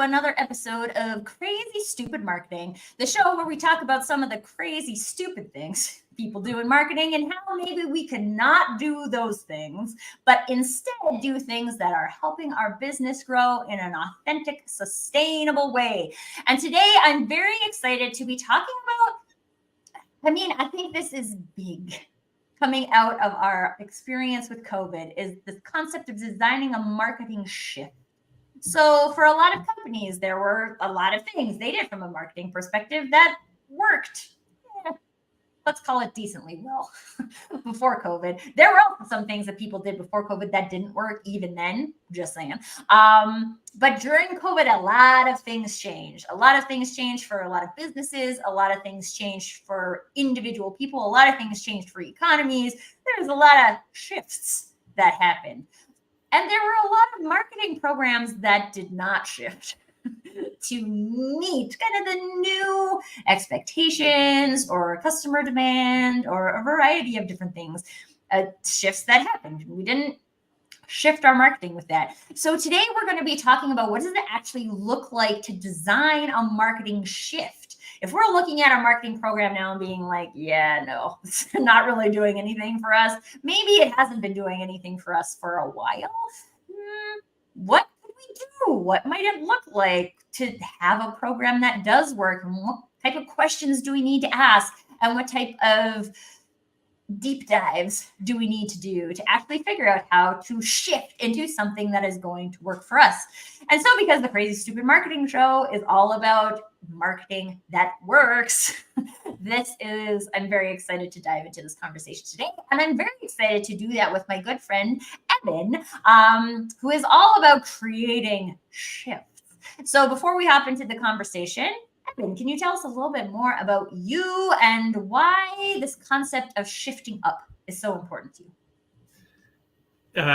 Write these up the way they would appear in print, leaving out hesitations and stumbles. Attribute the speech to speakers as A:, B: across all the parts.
A: another episode of Crazy Stupid Marketing, the show where we talk about some of the crazy stupid things people do in marketing and how maybe we cannot do those things, but instead do things that are helping our business grow in an authentic, sustainable way. And today I'm very excited to be talking about, I think this is big. Coming out of our experience with COVID is this concept of designing a marketing shift. So for a lot of companies, there were a lot of things they did from a marketing perspective that worked. Let's call it decently well before COVID. There were also some things that people did before COVID that didn't work even then, just saying. But during COVID, a lot of things changed. A lot of things changed for a lot of businesses. A lot of things changed for individual people. A lot of things changed for economies. There's a lot of shifts that happened. And there were a lot of marketing programs that did not shift to meet kind of the new expectations or customer demand or a variety of different things, shifts that happened. We didn't shift our marketing with that. So today we're going to be talking about what does it actually look like to design a marketing shift. If we're looking at our marketing program now and being like, yeah, no, it's not really doing anything for us. Maybe it hasn't been doing anything for us for a while. What could we do? What might it look like to have a program that does work? And what type of questions do we need to ask? And what type of deep dives do we need to do to actually figure out how to shift into something that is going to work for us? And so because the Crazy Stupid Marketing Show is all about marketing that works, I'm very excited to dive into this conversation today. And I'm very excited to do that with my good friend, Eben, who is all about creating shifts. So before we hop into the conversation, Eben, can you tell us a little bit more about you and why this concept of shifting up is so important to you?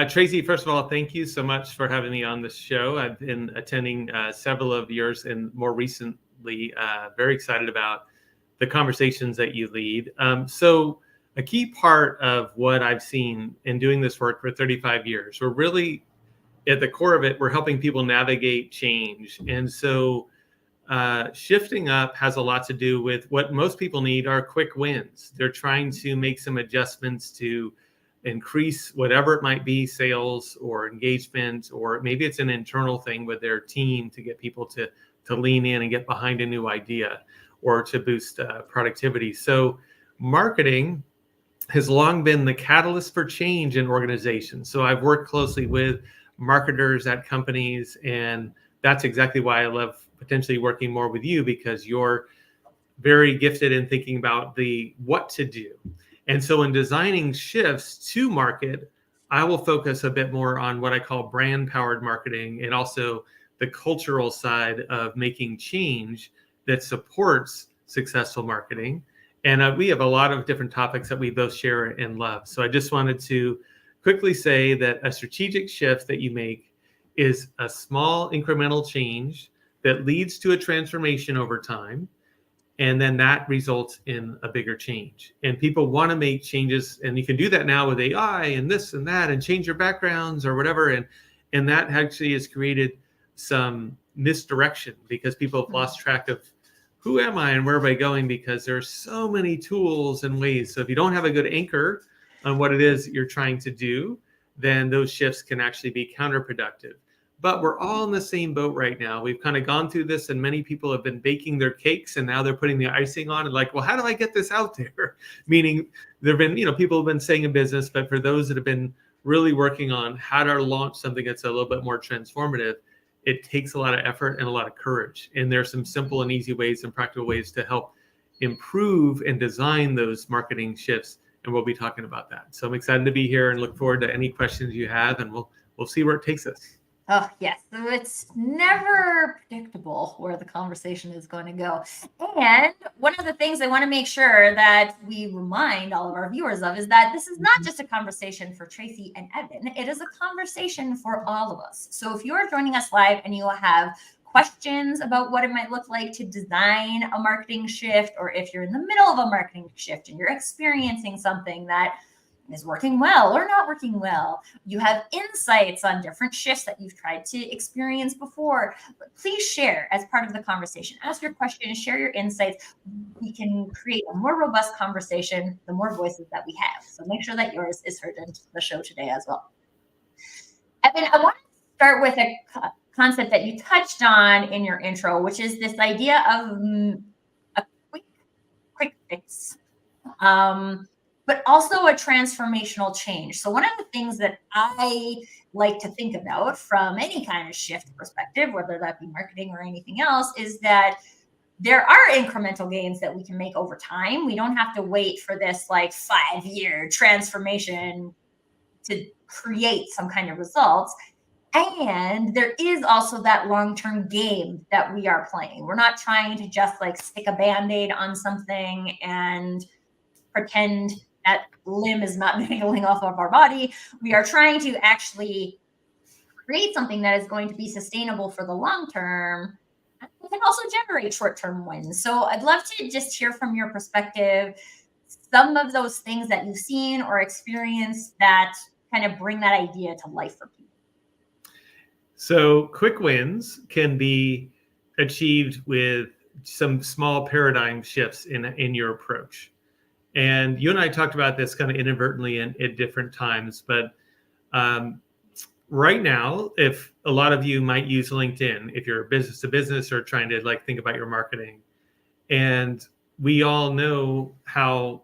B: Tracy, first of all, thank you so much for having me on the show. I've been attending several of yours and more recently, very excited about the conversations that you lead. So a key part of what I've seen in doing this work for 35 years, we're really at the core of it, we're helping people navigate change. And so shifting up has a lot to do with what most people need are quick wins. They're trying to make some adjustments to increase whatever it might be, sales or engagement, or maybe it's an internal thing with their team to get people to lean in and get behind a new idea or to boost productivity. So marketing has long been the catalyst for change in organizations. So I've worked closely with marketers at companies, and that's exactly why I love potentially working more with you, because you're very gifted in thinking about the what to do. And so in designing shifts to market, I will focus a bit more on what I call brand powered marketing and also the cultural side of making change that supports successful marketing. And we have a lot of different topics that we both share and love. So I just wanted to quickly say that a strategic shift that you make is a small incremental change that leads to a transformation over time. And then that results in a bigger change. And people want to make changes. And you can do that now with AI and this and that and change your backgrounds or whatever. And that actually has created some misdirection because people have lost track of who am I and where am I going, because there's so many tools and ways. So if you don't have a good anchor on what it is you're trying to do, then those shifts can actually be counterproductive. But we're all in the same boat right now. We've kind of gone through this, and many people have been baking their cakes, and now they're putting the icing on and like, well, how do I get this out there? Meaning there've been, people have been saying in business, but for those that have been really working on how to launch something that's a little bit more transformative, it takes a lot of effort and a lot of courage. And there's some simple and easy ways and practical ways to help improve and design those marketing shifts. And we'll be talking about that. So I'm excited to be here and look forward to any questions you have, and we'll see where it takes us.
A: Oh, yes. So it's never predictable where the conversation is going to go. And one of the things I want to make sure that we remind all of our viewers of is that this is not just a conversation for Tracy and Eben. It is a conversation for all of us. So if you're joining us live and you have questions about what it might look like to design a marketing shift, or if you're in the middle of a marketing shift and you're experiencing something that is working well or not working well. You have insights on different shifts that you've tried to experience before. But please share as part of the conversation. Ask your questions, share your insights. We can create a more robust conversation the more voices that we have. So make sure that yours is heard in the show today as well. Evan, I want to start with a concept that you touched on in your intro, which is this idea of a quick fix. But also a transformational change. So one of the things that I like to think about from any kind of shift perspective, whether that be marketing or anything else, is that there are incremental gains that we can make over time. We don't have to wait for this like 5-year transformation to create some kind of results. And there is also that long-term game that we are playing. We're not trying to just like stick a Band-Aid on something and pretend that limb is not dangling off of our body. We are trying to actually create something that is going to be sustainable for the long term. It can also generate short-term wins. So I'd love to just hear from your perspective some of those things that you've seen or experienced that kind of bring that idea to life for people.
B: So quick wins can be achieved with some small paradigm shifts in your approach. And you and I talked about this kind of inadvertently at different times, but right now, if a lot of you might use LinkedIn, if you're business to business or trying to like think about your marketing, and we all know how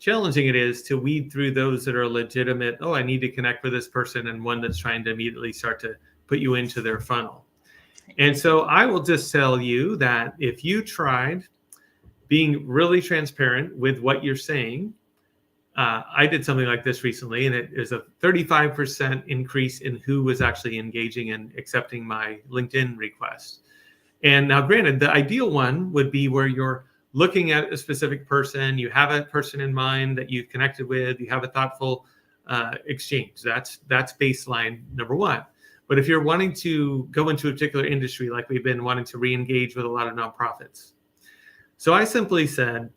B: challenging it is to weed through those that are legitimate. Oh, I need to connect with this person, and one that's trying to immediately start to put you into their funnel. And so I will just tell you that if you tried being really transparent with what you're saying, I did something like this recently, and it is a 35% increase in who was actually engaging and accepting my LinkedIn request. And now, granted, the ideal one would be where you're looking at a specific person, you have a person in mind that you've connected with, you have a thoughtful exchange. That's baseline number one. But if you're wanting to go into a particular industry, like we've been wanting to re-engage with a lot of nonprofits. So I simply said,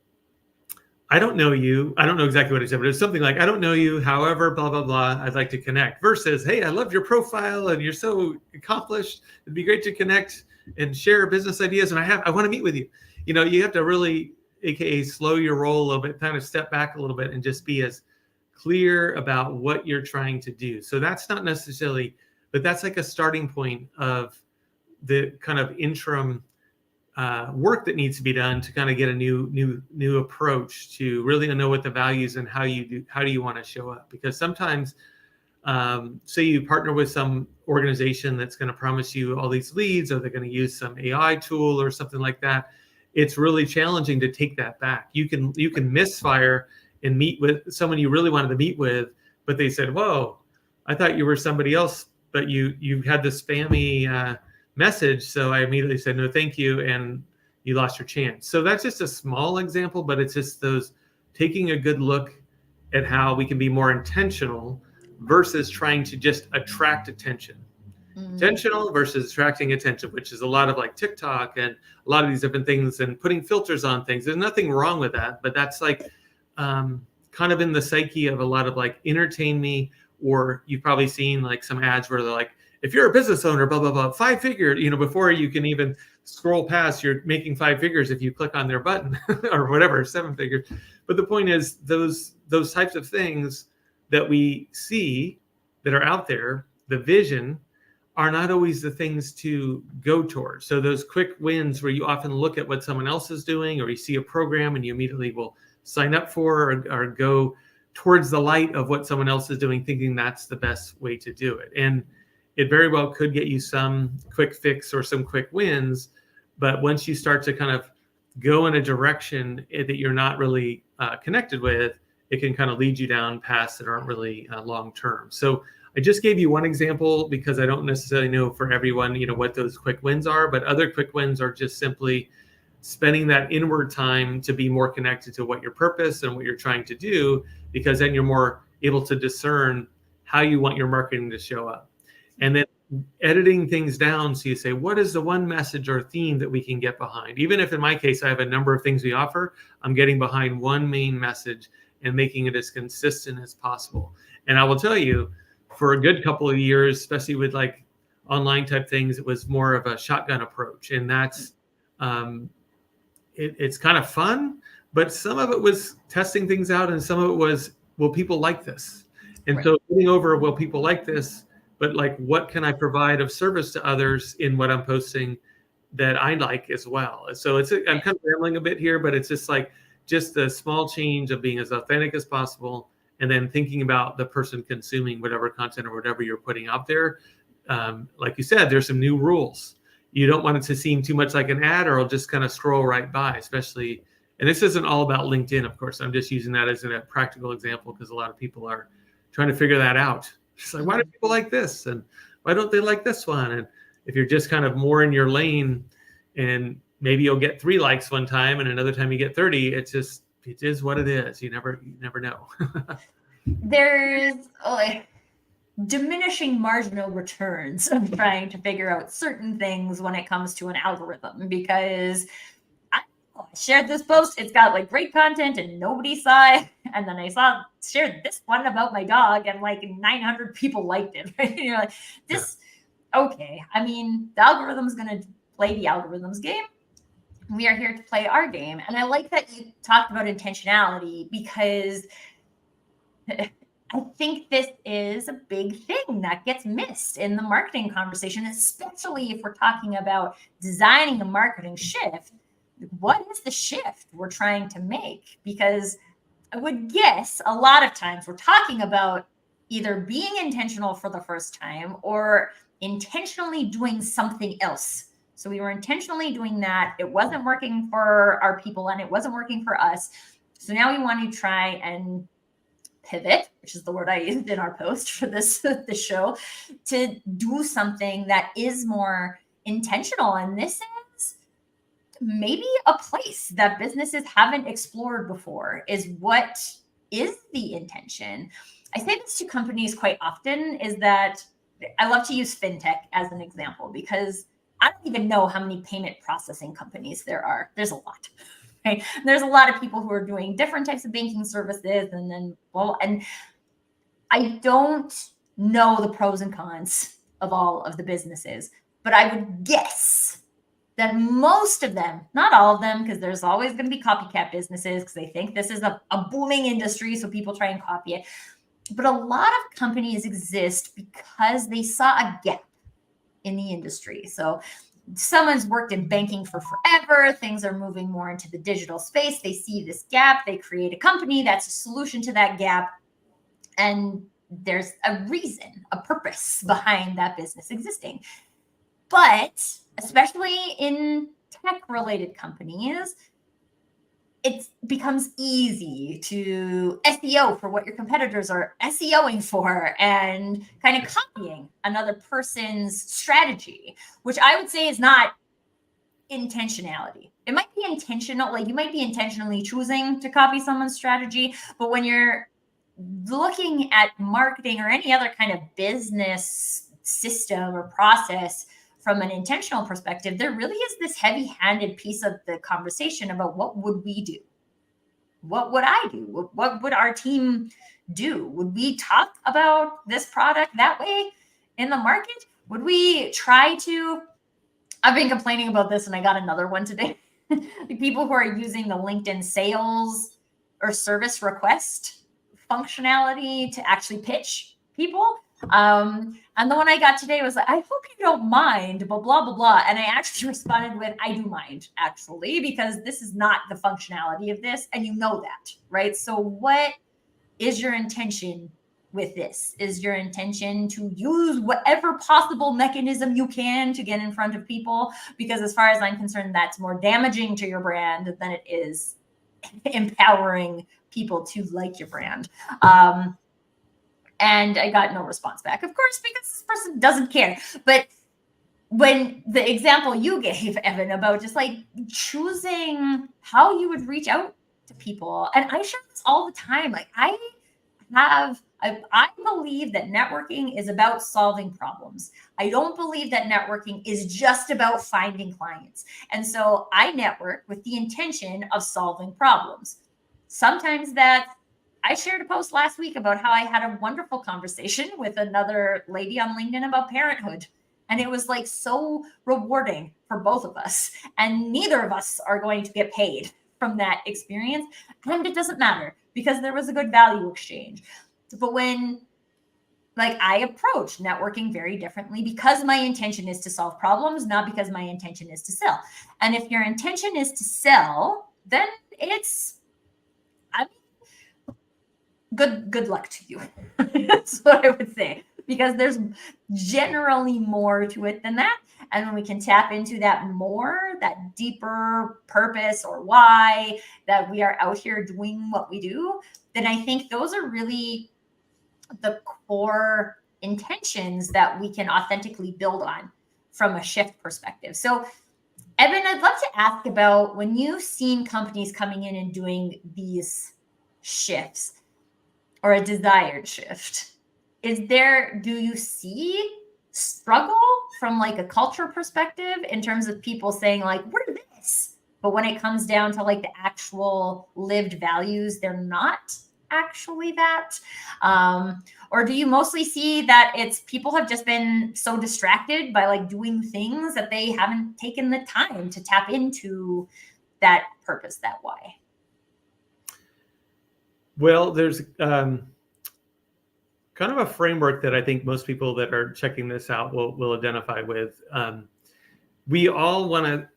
B: I don't know you. I don't know exactly what I said, but it was something like, I don't know you. However, blah, blah, blah. I'd like to connect versus, hey, I love your profile and you're so accomplished. It'd be great to connect and share business ideas. And I want to meet with you. You know, you have to really, AKA slow your roll a little bit, kind of step back a little bit and just be as clear about what you're trying to do. So that's not necessarily, but that's like a starting point of the kind of interim work that needs to be done to kind of get a new approach to really know what the values and how do you want to show up. Because sometimes, say you partner with some organization that's going to promise you all these leads, or they're going to use some AI tool or something like that. It's really challenging to take that back. You can misfire and meet with someone you really wanted to meet with, but they said, "Whoa, I thought you were somebody else, but you had this spammy message." So I immediately said, "No, thank you," and you lost your chance. So that's just a small example, but it's just those taking a good look at how we can be more intentional versus trying to just attract attention. Intentional versus attracting attention, which is a lot of like TikTok and a lot of these different things and putting filters on things. There's nothing wrong with that, but that's like kind of in the psyche of a lot of like entertain me, or you've probably seen like some ads where they're like, if you're a business owner, blah, blah, blah, 5-figure, before you can even scroll past, you're making 5 figures if you click on their button or whatever, 7 figures. But the point is those types of things that we see that are out there, the vision, are not always the things to go towards. So those quick wins where you often look at what someone else is doing, or you see a program and you immediately will sign up for or go towards the light of what someone else is doing, thinking that's the best way to do it. And it very well could get you some quick fix or some quick wins. But once you start to kind of go in a direction that you're not really connected with, it can kind of lead you down paths that aren't really long-term. So I just gave you one example because I don't necessarily know for everyone, what those quick wins are, but other quick wins are just simply spending that inward time to be more connected to what your purpose and what you're trying to do, because then you're more able to discern how you want your marketing to show up. And then editing things down so you say, what is the one message or theme that we can get behind? Even if in my case, I have a number of things we offer, I'm getting behind one main message and making it as consistent as possible. And I will tell you, for a good couple of years, especially with like online type things, it was more of a shotgun approach. And that's, it's kind of fun, but some of it was testing things out and some of it was, will people like this? And
A: Right.
B: so getting over, will people like this? But like, what can I provide of service to others in what I'm posting that I like as well? So I'm kind of rambling a bit here, but it's just like, just the small change of being as authentic as possible, and then thinking about the person consuming whatever content or whatever you're putting out there. Like you said, there's some new rules. You don't want it to seem too much like an ad, or it'll just kind of scroll right by, especially, and this isn't all about LinkedIn, of course. I'm just using that as a practical example because a lot of people are trying to figure that out. It's like, why do people like this? And why don't they like this one? And if you're just kind of more in your lane, and maybe you'll get 3 likes one time and another time you get 30, it is what it is. You never know.
A: There's diminishing marginal returns of trying to figure out certain things when it comes to an algorithm, because I shared this post, it's got like great content and nobody saw it, and then I shared this one about my dog and like 900 people liked it, right? And you're like, this, okay, I mean, the algorithm's going to play the algorithm's game. We are here to play our game. And I like that you talked about intentionality, because I think this is a big thing that gets missed in the marketing conversation, especially if we're talking about designing a marketing shift. What is the shift we're trying to make? Because I would guess a lot of times we're talking about either being intentional for the first time or intentionally doing something else. So we were intentionally doing that. It wasn't working for our people and it wasn't working for us. So now we want to try and pivot, which is the word I used in our post for this show, to do something that is more intentional. And this is maybe a place that businesses haven't explored before. Is what is the intention? I say this to companies quite often, is that I love to use fintech as an example, because I don't even know how many payment processing companies there are. There's a lot. Right? There's a lot of people who are doing different types of banking services, and I don't know the pros and cons of all of the businesses, but I would guess that most of them, not all of them, because there's always going to be copycat businesses because they think this is a booming industry, so people try and copy it. But a lot of companies exist because they saw a gap in the industry. So someone's worked in banking for forever, things are moving more into the digital space, they see this gap, they create a company that's a solution to that gap, and there's a reason, a purpose behind that business existing. But especially in tech-related companies, it becomes easy to SEO for what your competitors are SEOing for and kind of copying another person's strategy, which I would say is not intentionality. It might be intentional, like you might be intentionally choosing to copy someone's strategy, but when you're looking at marketing or any other kind of business system or process from an intentional perspective, there really is this heavy-handed piece of the conversation about what would we do? What would I do? What would our team do? Would we talk about this product that way in the market? Would we try to? I've been complaining about this and I got another one today. The people who are using the LinkedIn sales or service request functionality to actually pitch people. And the one I got today was like, I hope you don't mind, but blah, blah, blah. And I actually responded with, I do mind, actually, because this is not the functionality of this. And you know that, right? So what is your intention with this? Is your intention to use whatever possible mechanism you can to get in front of people? Because as far as I'm concerned, that's more damaging to your brand than it is empowering people to like your brand. And I got no response back, of course, because this person doesn't care. But when the example you gave, Evan, about just like choosing how you would reach out to people, and I share this all the time. Like I believe that networking is about solving problems. I don't believe that networking is just about finding clients. And so I network with the intention of solving problems. Sometimes that's I shared a post last week about how I had a wonderful conversation with another lady on LinkedIn about parenthood. And it was like so rewarding for both of us. And neither of us are going to get paid from that experience. And it doesn't matter because there was a good value exchange. But when like I approach networking very differently because my intention is to solve problems, not because my intention is to sell. And if your intention is to sell, then it's, I mean, good luck to you. That's what I would say, because there's generally more to it than that. And when we can tap into that more, that deeper purpose or why that we are out here doing what we do, then I think those are really the core intentions that we can authentically build on from a shift perspective. So, Eben, I'd love to ask about when you've seen companies coming in and doing these shifts or a desired shift, do you see struggle from like a culture perspective in terms of people saying like, we're this, but when it comes down to like the actual lived values, they're not actually that? Or do you mostly see that it's people have just been so distracted by like doing things that they haven't taken the time to tap into that purpose, that why?
B: Well, there's kind of a framework that I think most people that are checking this out will identify with. We all want to,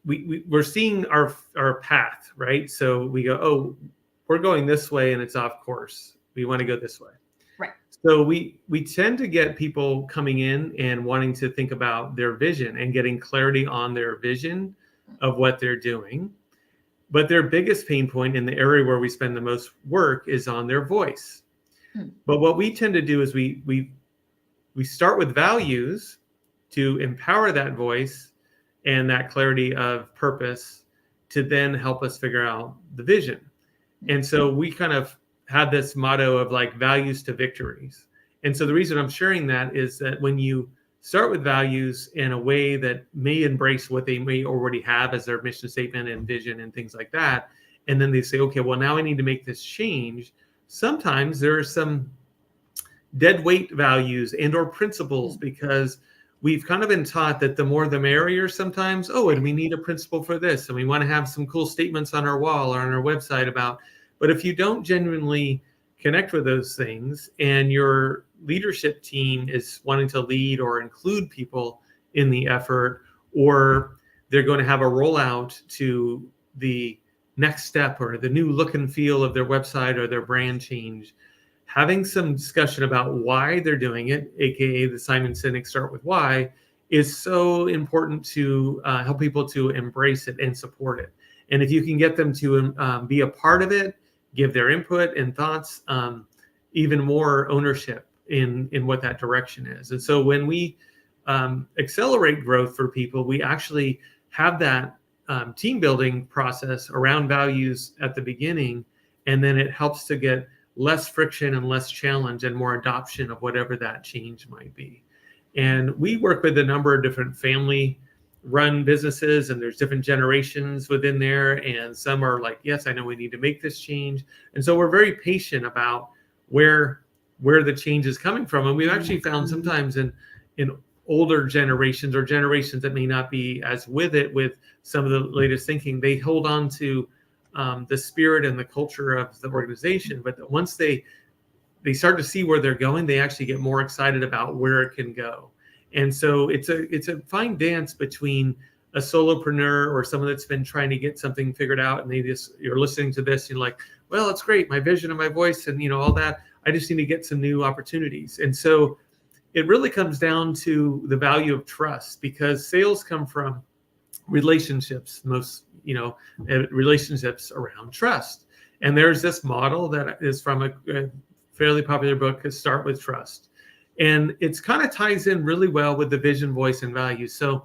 B: we're seeing our path, right? So we go, oh, we're going this way and it's off course. We want to go this way.
A: Right.
B: So we tend to get people coming in and wanting to think about their vision and getting clarity on their vision of what they're doing. But their biggest pain point in the area where we spend the most work is on their voice. But what we tend to do is we start with values to empower that voice and that clarity of purpose to then help us figure out the vision. And so we kind of had this motto of like values to victories. And so the reason I'm sharing that is that when you start with values in a way that may embrace what they may already have as their mission statement and vision and things like that, and then they say, okay, well, now I need to make this change. Sometimes there are some dead weight values and or principles because we've kind of been taught that the more the merrier sometimes. Oh, and we need a principle for this. And we want to have some cool statements on our wall or on our website about, but if you don't genuinely connect with those things and your leadership team is wanting to lead or include people in the effort, or they're going to have a rollout to the next step or the new look and feel of their website or their brand change, having some discussion about why they're doing it, aka the Simon Sinek Start With Why, is so important to help people to embrace it and support it. And if you can get them to be a part of it, give their input and thoughts, even more ownership in what that direction is. And so when we accelerate growth for people, we actually have that team building process around values at the beginning, and then it helps to get less friction and less challenge and more adoption of whatever that change might be. And we work with a number of different family run businesses, and there's different generations within there. And some are like, yes, I know we need to make this change. And so we're very patient about where the change is coming from. And we've actually found sometimes in older generations or generations that may not be as with it with some of the latest thinking, they hold on to the spirit and the culture of the organization. But once they start to see where they're going, they actually get more excited about where it can go. And so it's a fine dance between a solopreneur or someone that's been trying to get something figured out, and you're listening to this, you're like, well, it's great, my vision and my voice and all that. I just need to get some new opportunities. And so it really comes down to the value of trust, because sales come from relationships, relationships around trust. And there's this model that is from a fairly popular book, Start With Trust. And it's kind of ties in really well with the vision, voice, and values. So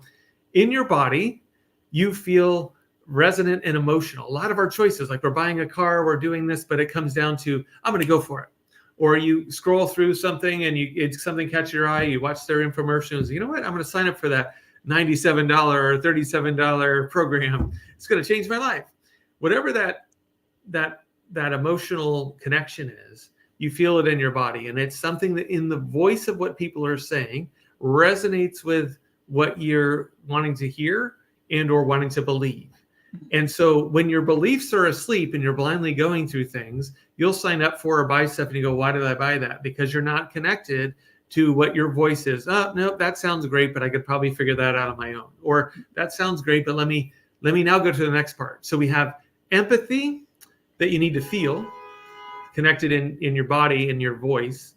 B: in your body, you feel resonant and emotional. A lot of our choices, like we're buying a car, we're doing this, but it comes down to, I'm going to go for it. Or you scroll through something and something catches your eye, you watch their infomercials, you know what, I'm going to sign up for that $97 or $37 program. It's going to change my life. Whatever that that emotional connection is. You feel it in your body, and it's something that in the voice of what people are saying resonates with what you're wanting to hear and or wanting to believe. And so when your beliefs are asleep and you're blindly going through things, you'll sign up for or buy stuff and you go, why did I buy that? Because you're not connected to what your voice is. Oh, no, that sounds great, but I could probably figure that out on my own. Or that sounds great, but let me now go to the next part. So we have empathy that you need to feel connected in your body and your voice.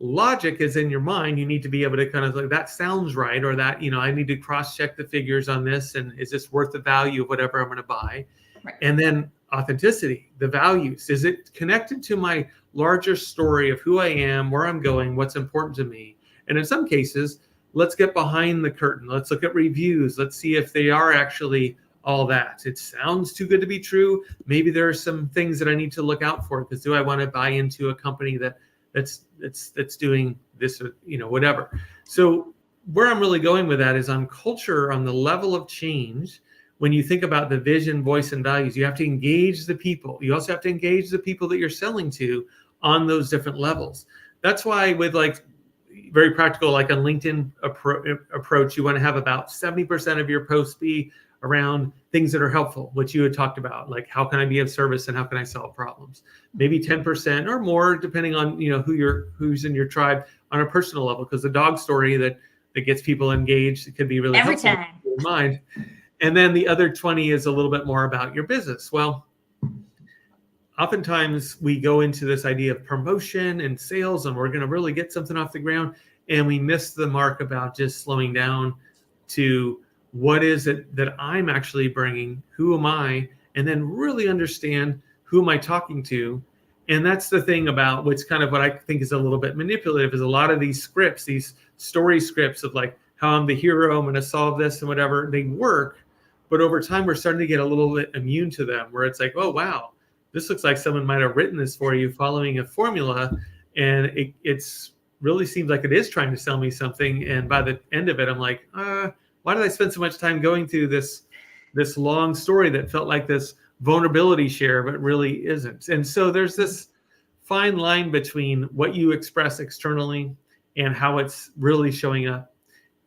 B: Logic is in your mind. You need to be able to kind of like, that sounds right, or that, I need to cross check the figures on this, and is this worth the value of whatever I'm going to buy?
A: Right.
B: And then authenticity, the values. Is it connected to my larger story of who I am, where I'm going, what's important to me? And in some cases, let's get behind the curtain. Let's look at reviews. Let's see if they are actually all that. It sounds too good to be true. Maybe there are some things that I need to look out for, because do I want to buy into a company that's doing this, or whatever. So where I'm really going with that is on culture, on the level of change. When you think about the vision, voice, and values, you have to engage the people. You also have to engage the people that you're selling to on those different levels. That's why with like very practical, like on LinkedIn approach, you want to have about 70% of your posts be around things that are helpful, which you had talked about, like how can I be of service and how can I solve problems? Maybe 10% or more, depending on who's in your tribe on a personal level, because the dog story that gets people engaged, it could be really
A: every
B: helpful
A: time.
B: in your mind. And then the other 20 is a little bit more about your business. Well, oftentimes we go into this idea of promotion and sales, and we're going to really get something off the ground, and we miss the mark about just slowing down to what is it that I'm actually bringing? Who am I? And then really understand who am I talking to? And that's the thing about what's kind of what I think is a little bit manipulative, is a lot of these scripts, these story scripts of like how I'm the hero, I'm going to solve this and whatever, they work. But over time, we're starting to get a little bit immune to them, where it's like, oh, wow, this looks like someone might have written this for you following a formula. And it's really seems like it is trying to sell me something. And by the end of it, I'm like, why did I spend so much time going through this long story that felt like this vulnerability share, but really isn't? And so there's this fine line between what you express externally and how it's really showing up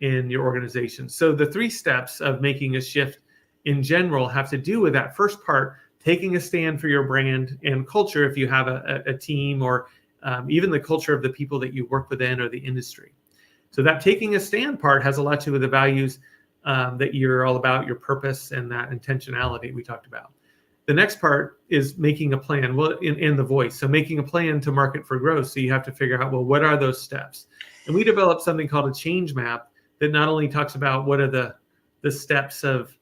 B: in your organization. So the 3 steps of making a shift in general have to do with that first part, taking a stand for your brand and culture if you have a team, or even the culture of the people that you work within or the industry. So that taking a stand part has a lot to do with the values that you're all about, your purpose, and that intentionality we talked about. The next part is making a plan, well, in the voice. So making a plan to market for growth. So you have to figure out, well, what are those steps? And we developed something called a change map that not only talks about what are the steps of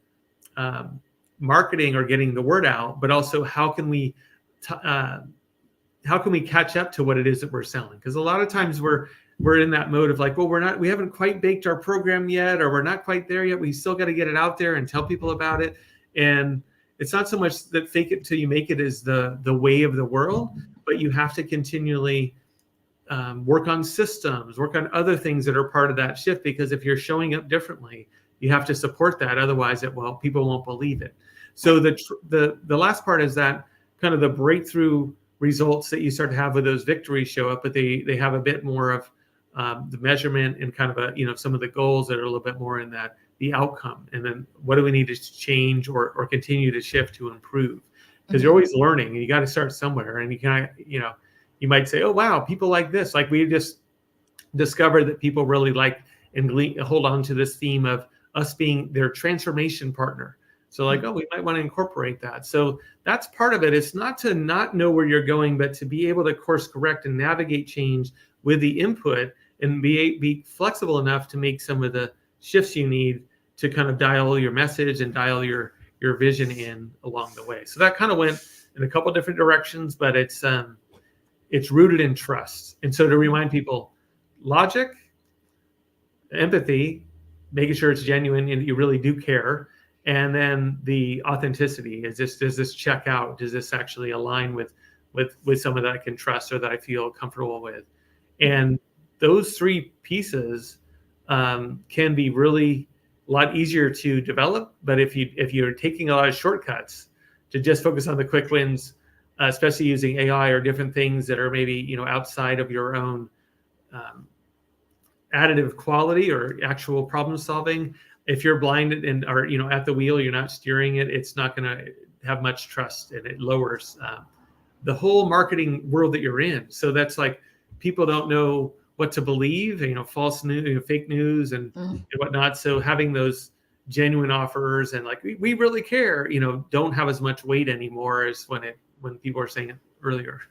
B: marketing or getting the word out, but also how can we catch up to what it is that we're selling? Because a lot of times we're in that mode of like, well, we haven't quite baked our program yet, or we're not quite there yet. We still got to get it out there and tell people about it. And it's not so much that fake it till you make it is the way of the world, but you have to continually work on systems, work on other things that are part of that shift. Because if you're showing up differently, you have to support that. Otherwise, people won't believe it. So the last part is that kind of the breakthrough results that you start to have with those victories show up, but they have a bit more of the measurement and kind of some of the goals that are a little bit more in that the outcome, and then what do we need to change or continue to shift to improve? Because you're always learning, and you got to start somewhere. And you kind of you might say, oh wow, people like this. Like we just discovered that people really like and hold on to this theme of us being their transformation partner. So like, oh, we might want to incorporate that. So that's part of it. It's not to not know where you're going, but to be able to course correct and navigate change with the input, and be flexible enough to make some of the shifts you need to kind of dial your message and dial your vision in along the way. So that kind of went in a couple different directions, but it's rooted in trust. And so to remind people, logic, empathy, making sure it's genuine and you really do care. And then the authenticity is does this check out? Does this actually align with someone that I can trust or that I feel comfortable with? And those 3 pieces can be really a lot easier to develop. But if you're taking a lot of shortcuts to just focus on the quick wins especially using AI or different things that are maybe, outside of your own additive quality or actual problem solving. If you're blinded and are, at the wheel, you're not steering it, it's not going to have much trust, and it lowers the whole marketing world that you're in. So that's like, people don't know what to believe, false news, fake news and whatnot. So having those genuine offers and like, we really care, don't have as much weight anymore as when people are saying it earlier.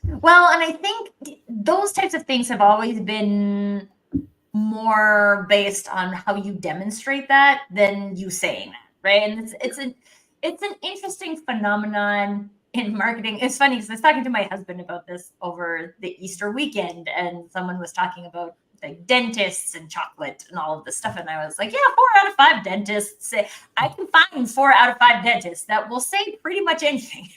A: Well, and I think those types of things have always been more based on how you demonstrate that than you saying that, right? And it's an interesting phenomenon in marketing. It's funny because I was talking to my husband about this over the Easter weekend, and someone was talking about like dentists and chocolate and all of this stuff, and I was like, yeah, 4 out of 5 dentists say, I can find 4 out of 5 dentists that will say pretty much anything.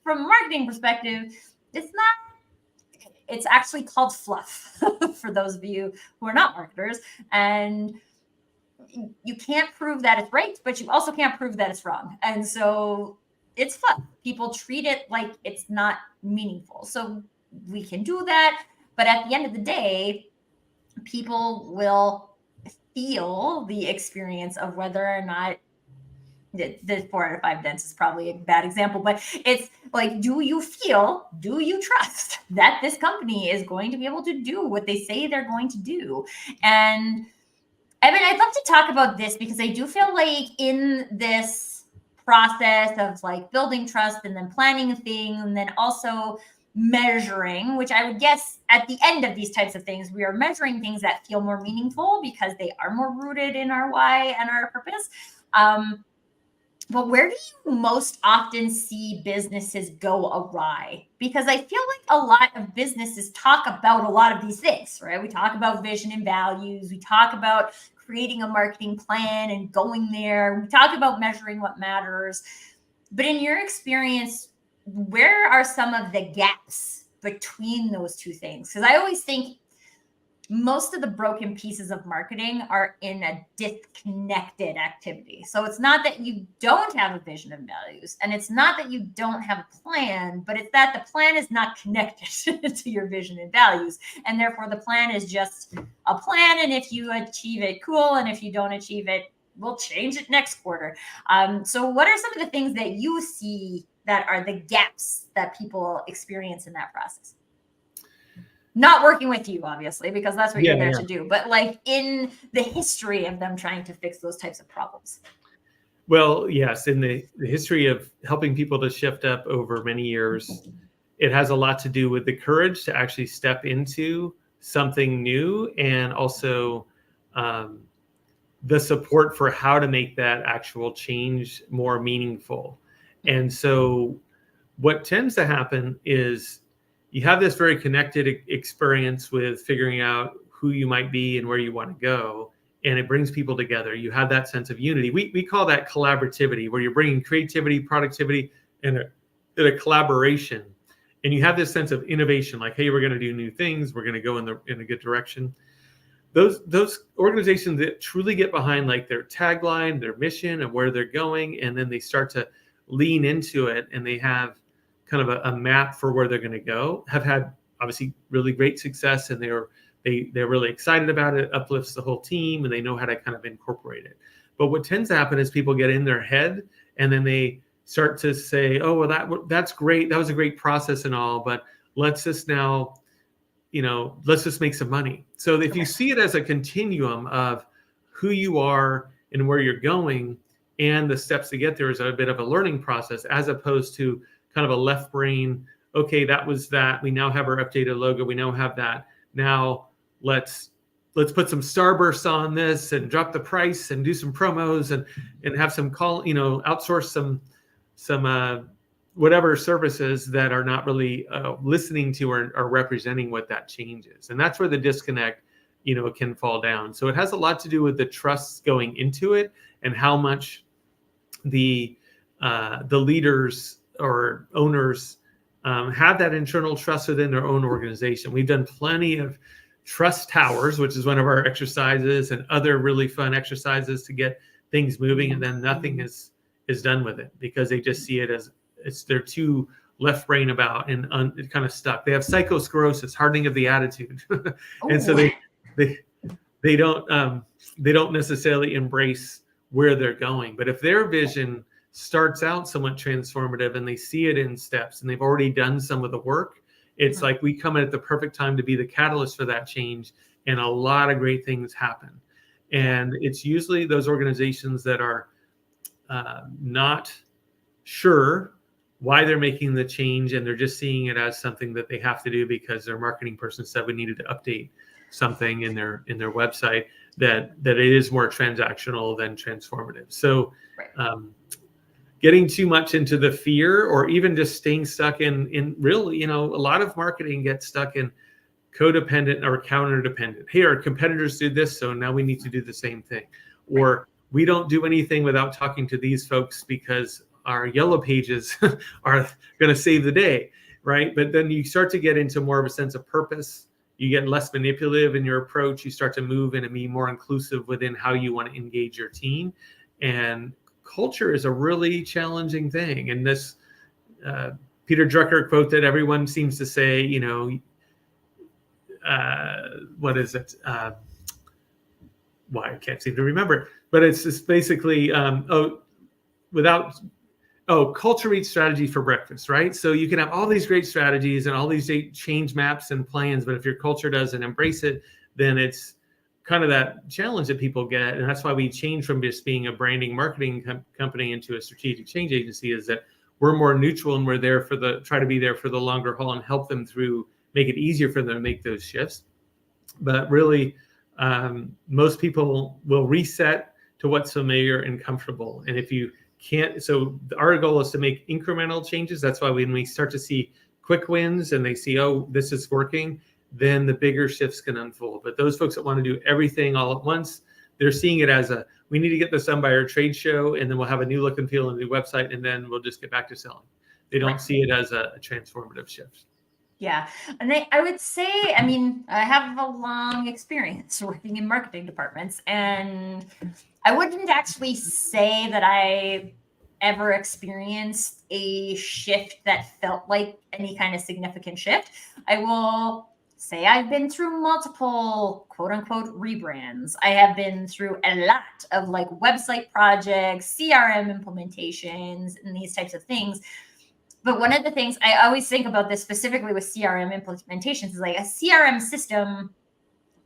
A: From a marketing perspective, it's actually called fluff for those of you who are not marketers. And you can't prove that it's right, but you also can't prove that it's wrong. And so it's fluff. People treat it like it's not meaningful. So we can do that. But at the end of the day, people will feel the experience of whether or not the 4 out of 5 dents is probably a bad example, but it's like, do you trust that this company is going to be able to do what they say they're going to do? And I mean, I'd love to talk about this because I do feel like in this process of like building trust and then planning a thing and then also measuring, which I would guess at the end of these types of things, we are measuring things that feel more meaningful because they are more rooted in our why and our purpose. But where do you most often see businesses go awry? Because I feel like a lot of businesses talk about a lot of these things, right? We talk about vision and values. We talk about creating a marketing plan and going there. We talk about measuring what matters. But in your experience, where are some of the gaps between those two things? Because I always think most of the broken pieces of marketing are in a disconnected activity. So it's not that you don't have a vision and values, and it's not that you don't have a plan, but it's that the plan is not connected to your vision and values. And therefore the plan is just a plan. And if you achieve it, cool. And if you don't achieve it, we'll change it next quarter. So what are some of the things that you see that are the gaps that people experience in that process? Not working with you, obviously, because that's what you're there to do, but like in the history of them trying to fix those types of problems.
B: Well, yes, in the history of helping people to shift up over many years, it has a lot to do with the courage to actually step into something new, and also the support for how to make that actual change more meaningful. And so what tends to happen is you have this very connected experience with figuring out who you might be and where you want to go, and it brings people together. You have that sense of unity. We call that collaborativity, where you're bringing creativity, productivity, and a collaboration. And you have this sense of innovation, like, hey, we're going to do new things. We're going to go in a good direction. Those organizations that truly get behind like their tagline, their mission, and where they're going, and then they start to lean into it, and they have kind of a map for where they're going to go, have had obviously really great success, and they're really excited about it, uplifts the whole team, and they know how to kind of incorporate it. But what tends to happen is people get in their head, and then they start to say, oh, well, that's great. That was a great process and all, but let's just now, let's just make some money. So if you see it as a continuum of who you are and where you're going, and the steps to get there is a bit of a learning process, as opposed to kind of a left brain, okay, that was that. We now have our updated logo. We now have that. Now let's put some starbursts on this and drop the price and do some promos and have some outsource some whatever services that are not really listening to or representing what that change is. And that's where the disconnect, can fall down. So it has a lot to do with the trust going into it, and how much the leaders or owners have that internal trust within their own organization. We've done plenty of trust towers, which is one of our exercises, and other really fun exercises to get things moving, and then nothing is done with it because they just see it they're too left brain about and kind of stuck. They have psychosclerosis, hardening of the attitude, and so they don't necessarily embrace where they're going. But if their vision starts out somewhat transformative and they see it in steps and they've already done some of the work, it's like we come in at the perfect time to be the catalyst for that change, and a lot of great things happen. And it's usually those organizations that are not sure why they're making the change, and they're just seeing it as something that they have to do because their marketing person said we needed to update something in their website, that it is more transactional than transformative. So getting too much into the fear, or even just staying stuck in really, a lot of marketing gets stuck in codependent or counter-dependent. Hey, our competitors do this, so now we need to do the same thing. Or we don't do anything without talking to these folks because our yellow pages are going to save the day, right? But then you start to get into more of a sense of purpose. You get less manipulative in your approach. You start to move and be more inclusive within how you want to engage your team. And culture is a really challenging thing. And this Peter Drucker quote that everyone seems to say, what is it? Why I can't seem to remember it, but it's just basically, culture eats strategy for breakfast, right? So you can have all these great strategies and all these change maps and plans, but if your culture doesn't embrace it, then it's kind of that challenge that people get. And that's why we change from just being a branding marketing company into a strategic change agency, is that we're more neutral and we're there try to be there for the longer haul and help them through, make it easier for them to make those shifts. But really, most people will reset to what's familiar and comfortable. And if you can't, so our goal is to make incremental changes. That's why when we start to see quick wins and they see, oh, this is working, then the bigger shifts can unfold. But those folks that want to do everything all at once, they're seeing it as we need to get this done by our trade show, and then we'll have a new look and feel and a new website, and then we'll just get back to selling. They don't see it as a transformative shift.
A: Yeah. And I would say, I have a long experience working in marketing departments, and I wouldn't actually say that I ever experienced a shift that felt like any kind of significant shift. I will say I've been through multiple quote unquote rebrands. I have been through a lot of website projects, CRM implementations, and these types of things. But one of the things I always think about this specifically with CRM implementations is a CRM system,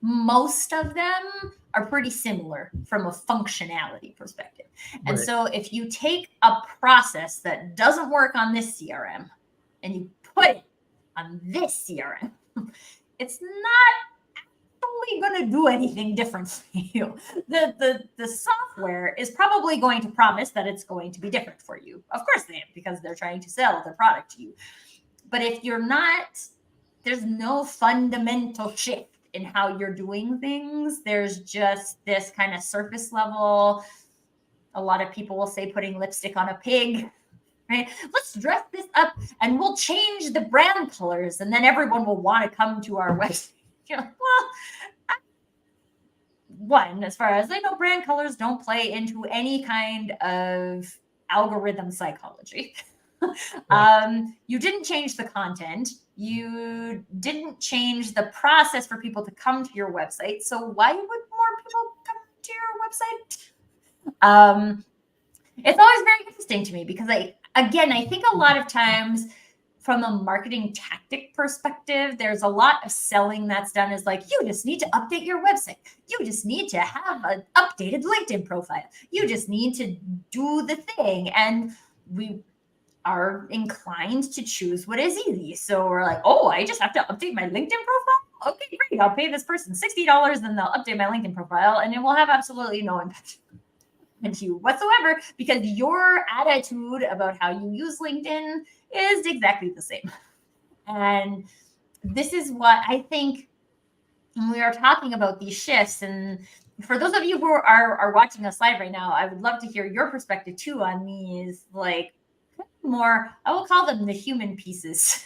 A: most of them are pretty similar from a functionality perspective. And so if you take a process that doesn't work on this CRM and you put it on this CRM, it's not actually going to do anything different for you. The software is probably going to promise that it's going to be different for you. Of course they am, because they're trying to sell their product to you. But if you're not, there's no fundamental shift in how you're doing things. There's just this kind of surface level. A lot of people will say putting lipstick on a pig, right? Let's dress this up and we'll change the brand colors, and then everyone will want to come to our website. One, as far as I know, brand colors don't play into any kind of algorithm psychology. You didn't change the content. You didn't change the process for people to come to your website. So why would more people come to your website? It's always very interesting to me because I think a lot of times from a marketing tactic perspective, there's a lot of selling that's done as you just need to update your website. You just need to have an updated LinkedIn profile. You just need to do the thing. And we are inclined to choose what is easy. So we're I just have to update my LinkedIn profile? Okay, great. I'll pay this person $60 and they'll update my LinkedIn profile, and it will have absolutely no impact on you whatsoever because your attitude about how you use LinkedIn is exactly the same. And this is what I think when we are talking about these shifts. And for those of you who are watching us live right now, I would love to hear your perspective too on these more, I will call them the human pieces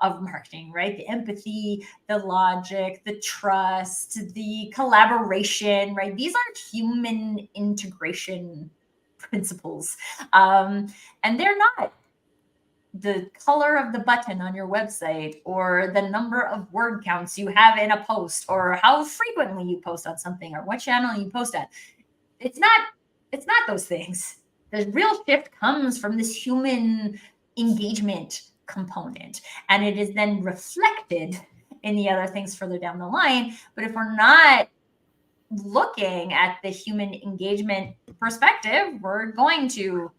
A: of marketing, right? The empathy, the logic, the trust, the collaboration, right? These are human integration principles. And they're not the color of the button on your website, or the number of word counts you have in a post, or how frequently you post on something, or what channel you post at. It's not those things. The real shift comes from this human engagement component, and it is then reflected in the other things further down the line. But if we're not looking at the human engagement perspective, we're going to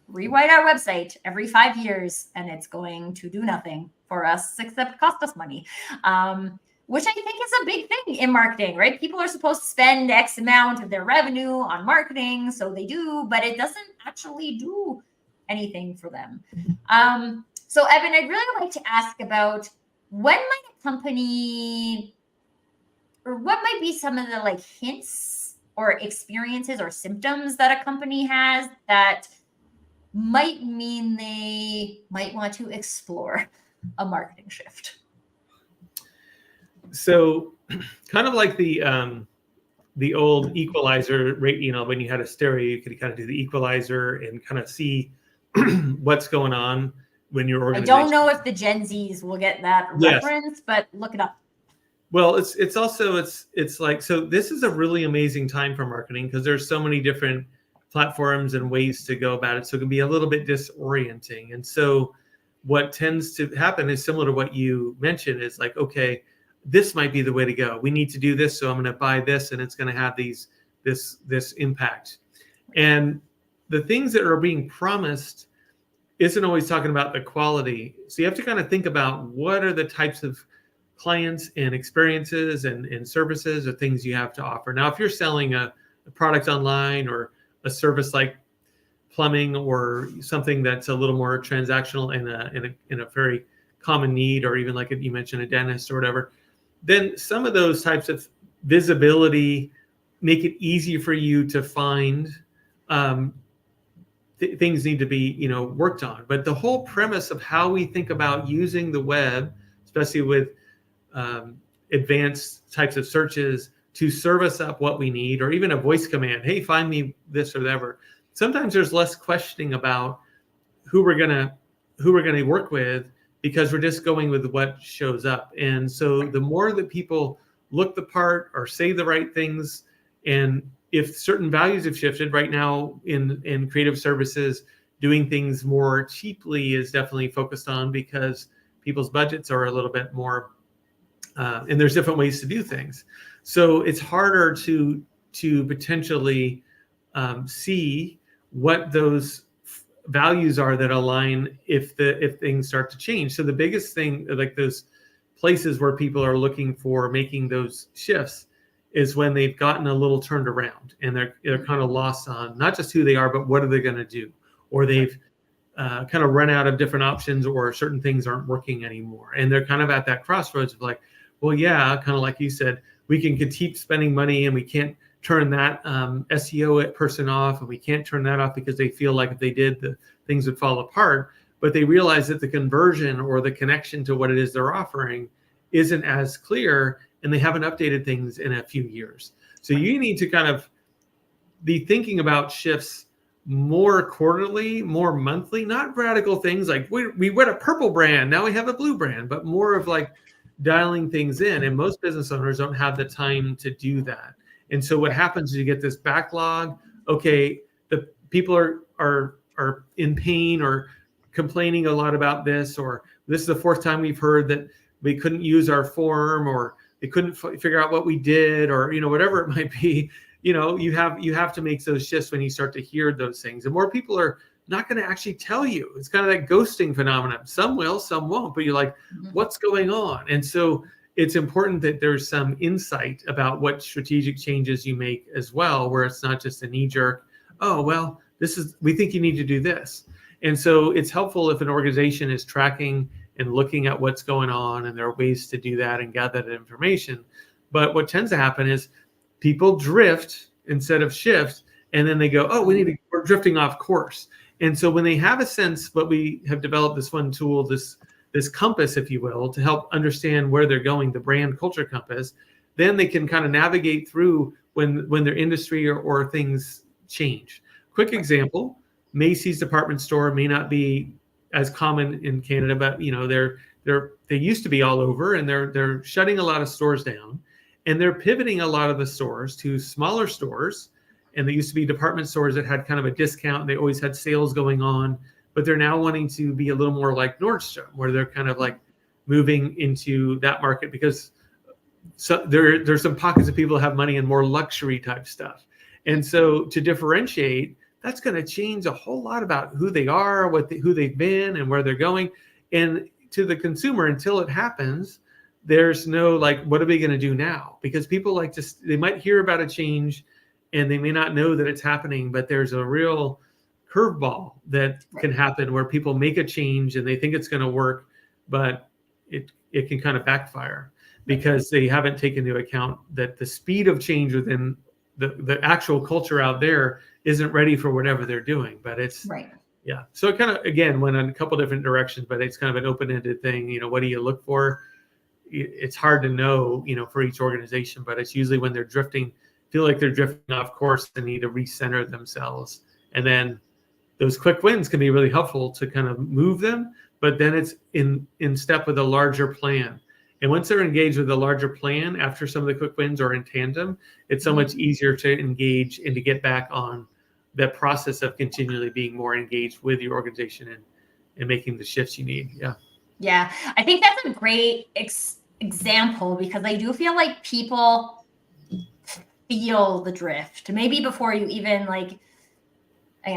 A: rewrite our website every 5 years, and it's going to do nothing for us except cost us money. Which I think is a big thing in marketing, right? People are supposed to spend X amount of their revenue on marketing, so they do, but it doesn't actually do anything for them. So Eben, I'd really like to ask about, when might a company, or what might be some of the like hints or experiences or symptoms that a company has that might mean they might want to explore a marketing shift?
B: So kind of like the old equalizer, right? When you had a stereo, you could kind of do the equalizer and kind of see what's going on when your organization.
A: I don't know if the Gen Zs will get that reference, but look it up.
B: Well, it's also like, so this is a really amazing time for marketing because there's so many different platforms and ways to go about it. So it can be a little bit disorienting. And so what tends to happen is similar to what you mentioned, is like, okay, this might be the way to go. We need to do this, so I'm going to buy this, and it's going to have this impact. And the things that are being promised isn't always talking about the quality. So you have to kind of think about what are the types of clients and experiences and services or things you have to offer. Now, if you're selling a product online, or a service like plumbing, or something that's a little more transactional in a very common need, or even like you mentioned, a dentist or whatever, then some of those types of visibility make it easy for you to find things need to be worked on. But the whole premise of how we think about using the web, especially with advanced types of searches, to service up what we need, or even a voice command, hey, find me this or whatever. Sometimes there's less questioning about who we're gonna work with, because we're just going with what shows up. And so the more that people look the part or say the right things, and if certain values have shifted right now in creative services, doing things more cheaply is definitely focused on, because people's budgets are a little bit more, and there's different ways to do things. So it's harder to potentially see what those values are that align if things start to change. So the biggest thing, like those places where people are looking for making those shifts, is when they've gotten a little turned around, and they're kind of lost on not just who they are, but what are they going to do, or they've kind of run out of different options, or certain things aren't working anymore, and they're kind of at that crossroads of like, well, yeah, kind of like you said, we can keep spending money, and we can't turn that SEO person off, and we can't turn that off because they feel like if they did, the things would fall apart. But they realize that the conversion or the connection to what it is they're offering isn't as clear, and they haven't updated things in a few years. So you need to kind of be thinking about shifts more quarterly, more monthly, not radical things like we went a purple brand, now we have a blue brand, but more of like dialing things in. And most business owners don't have the time to do that. And so what happens is you get this backlog. Okay, the people are in pain or complaining a lot about this, or this is the fourth time we've heard that we couldn't use our form, or they couldn't figure out what we did, or whatever it might be. You have to make those shifts when you start to hear those things. And more people are not going to actually tell you. It's kind of that ghosting phenomenon. Some will, some won't, but you're like, what's going on? And so it's important that there's some insight about what strategic changes you make as well, where it's not just a knee jerk, oh, well, we think you need to do this. And so it's helpful if an organization is tracking and looking at what's going on, and there are ways to do that and gather that information. But what tends to happen is people drift instead of shift, and then they go, oh, we're drifting off course. And so when they have a sense, what we have developed this one tool, this compass, if you will, to help understand where they're going, the brand culture compass, then they can kind of navigate through when their industry or things change. Quick example, Macy's department store may not be as common in Canada, but they used to be all over, and they're shutting a lot of stores down, and they're pivoting a lot of the stores to smaller stores. And they used to be department stores that had kind of a discount, and they always had sales going on, but they're now wanting to be a little more like Nordstrom, where they're kind of like moving into that market, because there's some pockets of people who have money and more luxury type stuff. And so to differentiate, that's going to change a whole lot about who they are, who they've been, and where they're going. And to the consumer, until it happens, there's no like, what are we going to do now? Because people they might hear about a change and they may not know that it's happening, but there's a real curveball that can happen where people make a change and they think it's going to work, but it can kind of backfire because they haven't taken into account that the speed of change within the actual culture out there isn't ready for whatever they're doing. But it's yeah. So it kind of, again, went in a couple different directions, but it's kind of an open-ended thing. What do you look for? It's hard to know, for each organization, but it's usually when they're feel like they're drifting off course, they need to recenter themselves. And then those quick wins can be really helpful to kind of move them, but then it's in step with a larger plan. And once they're engaged with a larger plan after some of the quick wins or in tandem, it's so much easier to engage and to get back on that process of continually being more engaged with your organization and making the shifts you need. Yeah.
A: Yeah. I think that's a great example, because I do feel like people feel the drift. Maybe before you even again,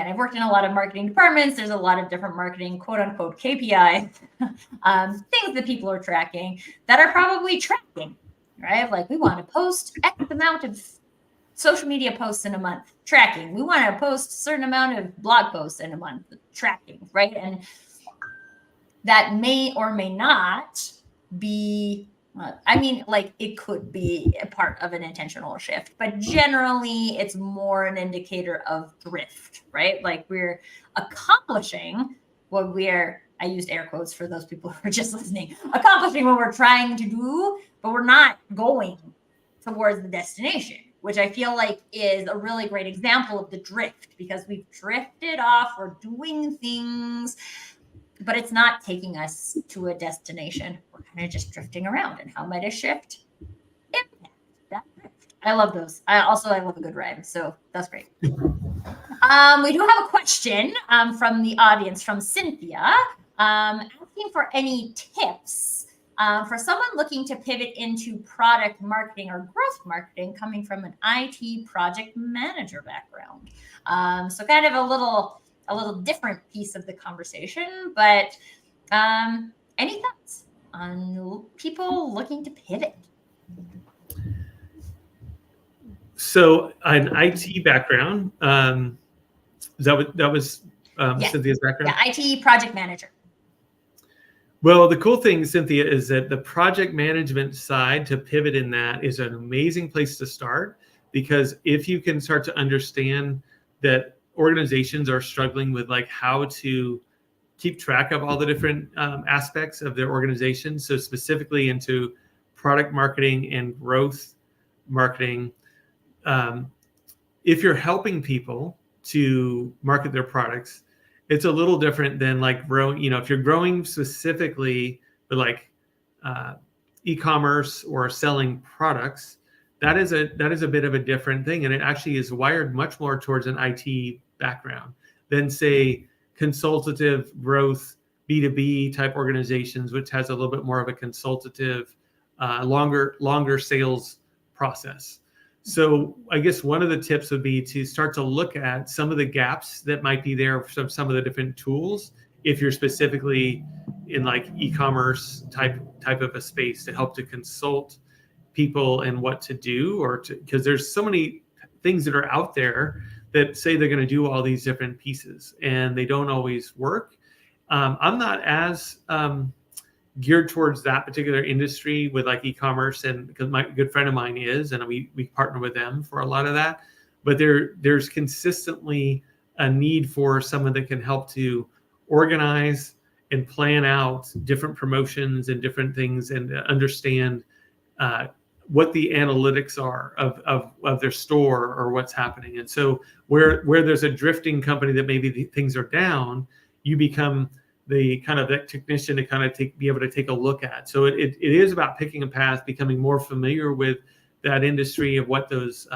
A: I've worked in a lot of marketing departments. There's a lot of different marketing, quote unquote, KPI, things that people are tracking that are probably tracking, right? Like, we want to post X amount of social media posts in a month, tracking. We want to post a certain amount of blog posts in a month, tracking, right? And that may or may not be, it could be a part of an intentional shift, but generally it's more an indicator of drift, right? Like, we're accomplishing what I used air quotes for those people who are just listening, accomplishing what we're trying to do, but we're not going towards the destination, which I feel like is a really great example of the drift, because we've drifted off, we're doing things, but it's not taking us to a destination. We're kind of just drifting around. And how might a shift impact that drift? I love those. I love a good rhyme. So that's great. We do have a question from the audience, from Cynthia, asking for any tips for someone looking to pivot into product marketing or growth marketing, coming from an IT project manager background. So kind of a little different piece of the conversation, but any thoughts on people looking to pivot?
B: So an IT background, that was
A: Yes.
B: Cynthia's background?
A: Yeah, IT project manager.
B: Well, the cool thing, Cynthia, is that the project management side, to pivot in that, is an amazing place to start, because if you can start to understand that organizations are struggling with how to keep track of all the different aspects of their organization. So specifically into product marketing and growth marketing, if you're helping people to market their products, it's a little different than growing. If you're growing specifically with e-commerce or selling products, that is a bit of a different thing, and it actually is wired much more towards an IT background than, say, consultative growth B2B type organizations, which has a little bit more of a consultative, longer sales process. So I guess one of the tips would be to start to look at some of the gaps that might be there from some of the different tools, if you're specifically in e-commerce type of a space, to help to consult people and what to do, because there's so many things that are out there that say they're going to do all these different pieces and they don't always work. I'm not as geared towards that particular industry with e-commerce, and because my good friend of mine is, and we partner with them for a lot of that. But there's consistently a need for someone that can help to organize and plan out different promotions and different things, and understand what the analytics are of their store or what's happening. And so where there's a drifting company that maybe things are down, you become the kind of that technician to kind of be able to take a look at. So it is about picking a path, becoming more familiar with that industry of what those